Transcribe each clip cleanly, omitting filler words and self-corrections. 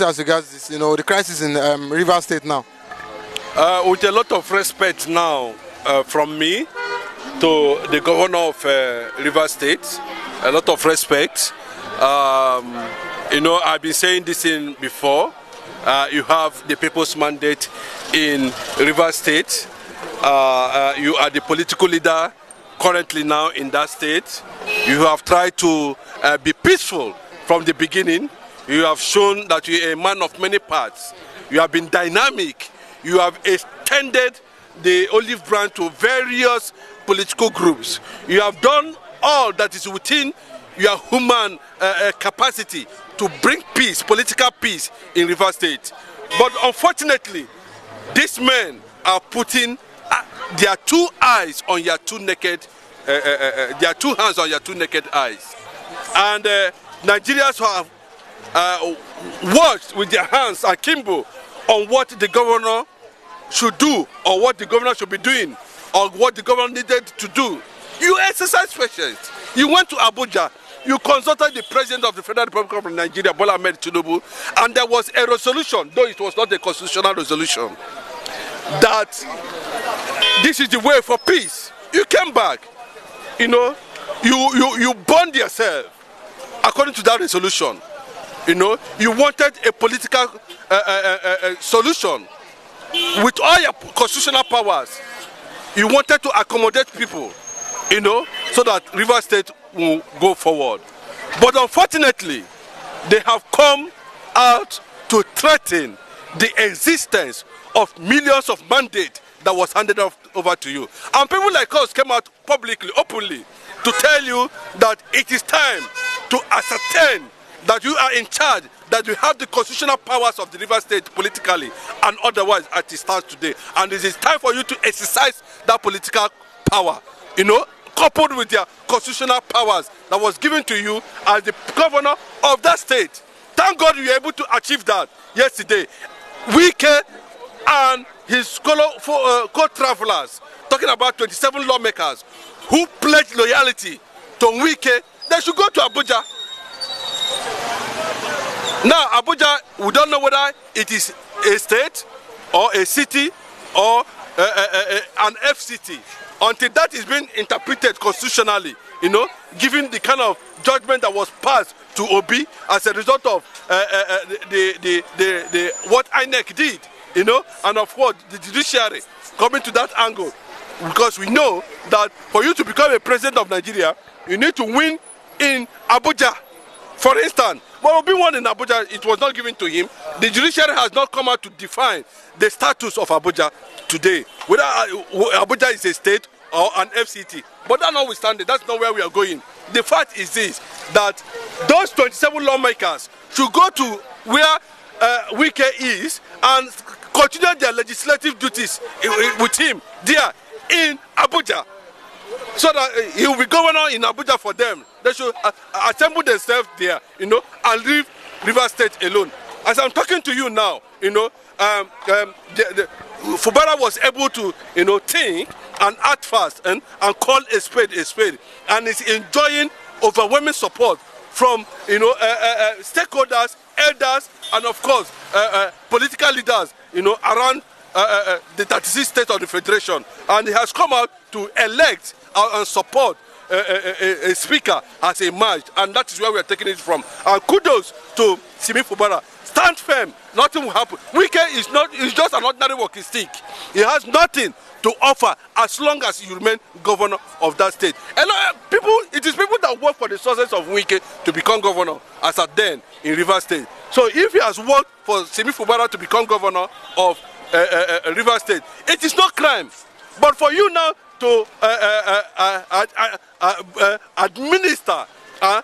As regards this, the crisis in River State now? With a lot of respect now from me to the governor of River State, a lot of respect. I've been saying this in before. You have the people's mandate in River State. You are the political leader currently now in that state. You have tried to be peaceful from the beginning. You have shown that you are a man of many parts. You have been dynamic. You have extended the olive branch to various political groups. You have done all that is within your human capacity to bring peace, political peace in River State. But unfortunately, these men are putting their two eyes on your two naked, their two hands on your two naked eyes. And Nigerians have watched with their hands akimbo on what the governor should do, or what the governor should be doing, or what the governor needed to do. You exercise patience. You went to Abuja, you consulted the president of the Federal Republic of Nigeria, Bola Ahmed Tinubu, and there was a resolution, though it was not a constitutional resolution, that this is the way for peace. You came back, you burned yourself according to that resolution. You wanted a political solution with all your constitutional powers. You wanted to accommodate people, so that River State will go forward. But unfortunately, they have come out to threaten the existence of millions of mandates that was handed over to you. And people like us came out publicly, openly, to tell you that it is time to ascertain that you are in charge, that you have the constitutional powers of the River State politically and otherwise as it stands today. And it is time for you to exercise that political power, coupled with your constitutional powers that was given to you as the governor of that state. Thank God you were able to achieve that yesterday. Wike and his co-travelers, talking about 27 lawmakers who pledged loyalty to Wike, they should go to Abuja. Now, Abuja, we don't know whether it is a state or a city or an FCT. Until that is being interpreted constitutionally, given the kind of judgment that was passed to Obi as a result of what INEC did, and of course the judiciary coming to that angle, because we know that for you to become a president of Nigeria, you need to win in Abuja. For instance, but Obi won in Abuja, it was not given to him. The judiciary has not come out to define the status of Abuja today, whether Abuja is a state or an FCT. But that notwithstanding, that's not where we are going. The fact is this, that those 27 lawmakers should go to where Wike is and continue their legislative duties with him there in Abuja, so that he will be governor in Abuja for them. They should assemble themselves there, and leave River State alone. As I'm talking to you now, Fubara was able to, think and act fast and call a spade, and is enjoying overwhelming support from, stakeholders, elders, and of course, political leaders, around the 36 states of the Federation. And he has come out to elect and support a speaker has emerged, and that is where we are taking it from. And kudos to Simi Fubara. Stand firm, nothing will happen. Wike is just an ordinary walking stick. He has nothing to offer as long as you remain governor of that state. And it is people that work for the sources of Wike to become governor as at then in River State. So if he has worked for Simi Fubara to become governor of River State, it is not crime. But for you now to administer an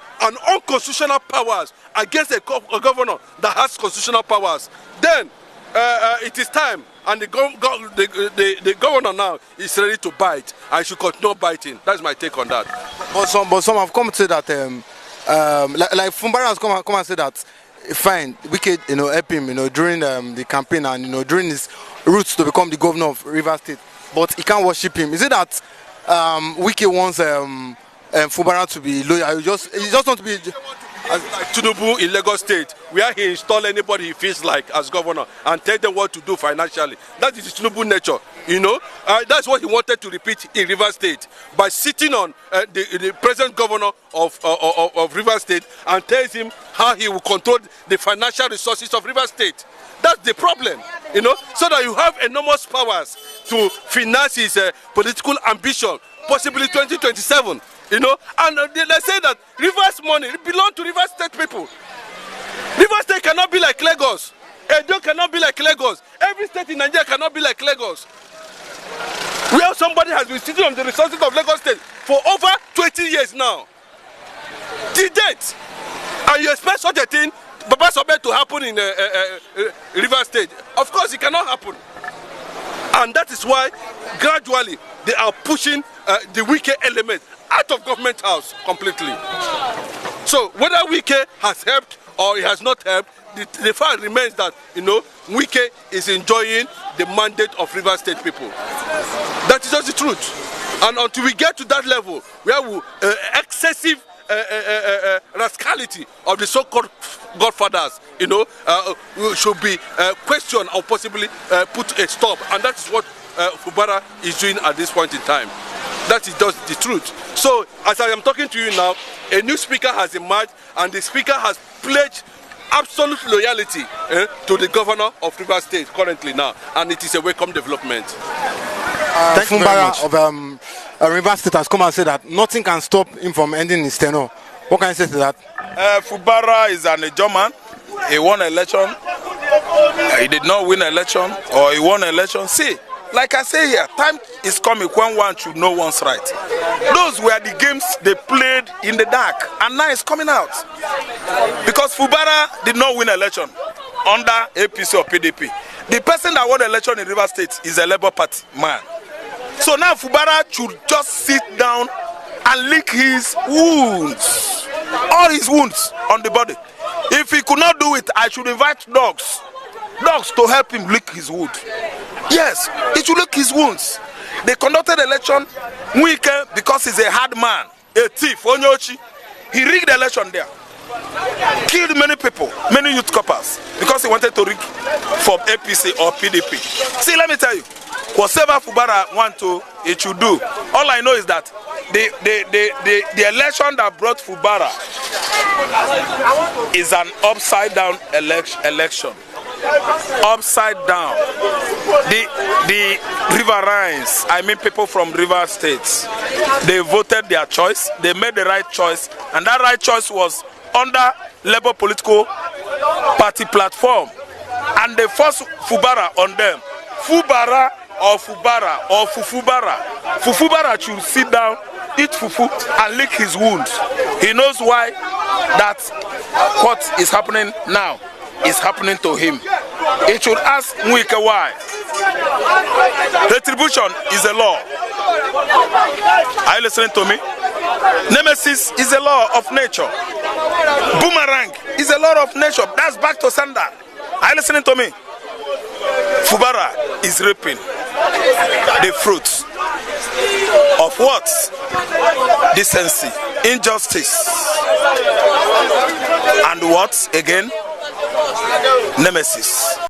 unconstitutional powers against a governor that has constitutional powers, then it is time, and the governor now is ready to bite, and should continue biting. That's my take on that. But some have come to say that, like Fubara has come and said that, fine, we could help him during the campaign and during his route to become the governor of River State, but he can't worship him. Is it that Wike wants Fubara to be loyal? He just wants to be. Like Tinubu in Lagos State, where he install anybody he feels like as governor and tell them what to do financially. That is his Tinubu nature, you know. That's what he wanted to repeat in Rivers State by sitting on the present governor of Rivers State and tells him how he will control the financial resources of Rivers State. That's the problem, you know, so that you have enormous powers to finance his political ambition, possibly 2027. You know, and they say that Rivers money belongs to Rivers State people. Rivers State cannot be like Lagos. Edo cannot be like Lagos. Every state in Nigeria cannot be like Lagos. Where somebody has been sitting on the resources of Lagos State for over 20 years now. To date. And you expect such a thing, Baba Sobe, to happen in Rivers State. Of course, it cannot happen. And that is why, gradually, they are pushing the Wike element out of government house completely. So whether Wike has helped or it has not helped, the fact remains that, you know, Wike is enjoying the mandate of Rivers State people. That is just the truth. And until we get to that level where we excessive rascality of the so-called godfathers, you know, should be questioned or possibly put a stop. And that is what Fubara is doing at this point in time. That is just the truth. So, as I am talking to you now, a new speaker has emerged, and the speaker has pledged absolute loyalty to the governor of Rivers State currently now, and it is a welcome development. Thank you very much. Of Rivers State has come and said that nothing can stop him from ending his tenure. What can you say to that? Fubara is an German. He won an election. He did not win an election, or he won an election. See, like I say here, time is coming when one should know one's right. Those were the games they played in the dark, and now it's coming out. Because Fubara did not win an election under APC or PDP. The person that won the election in Rivers State is a Labour Party man. So now Fubara should just sit down and lick his wounds, all his wounds on the body. If he could not do it, I should invite dogs to help him lick his wound. Yes, he should lick his wounds. They conducted the election, Wike, because he's a hard man, a thief, Onyochi. He rigged the election there. Killed many people, many youth coppers, because he wanted to rig for APC or PDP. See, let me tell you, whatever Fubara wants to, it should do. All I know is that the election that brought Fubara is an upside down election. Upside down. The riverines, I mean people from River States, they voted their choice, they made the right choice, and that right choice was under Labour political party platform, and they forced Fubara on them. Fubara or Fubara or Fufubara. Fufubara should sit down, eat fufu, and lick his wounds. He knows why that what is happening now is happening to him. He should ask Wike why. Retribution is a law. Are you listening to me? Nemesis is a law of nature. Boomerang is a law of nature. That's back to sender. Are you listening to me? Fubara is reaping the fruits of what? Decency, injustice, and what again? Nemesis.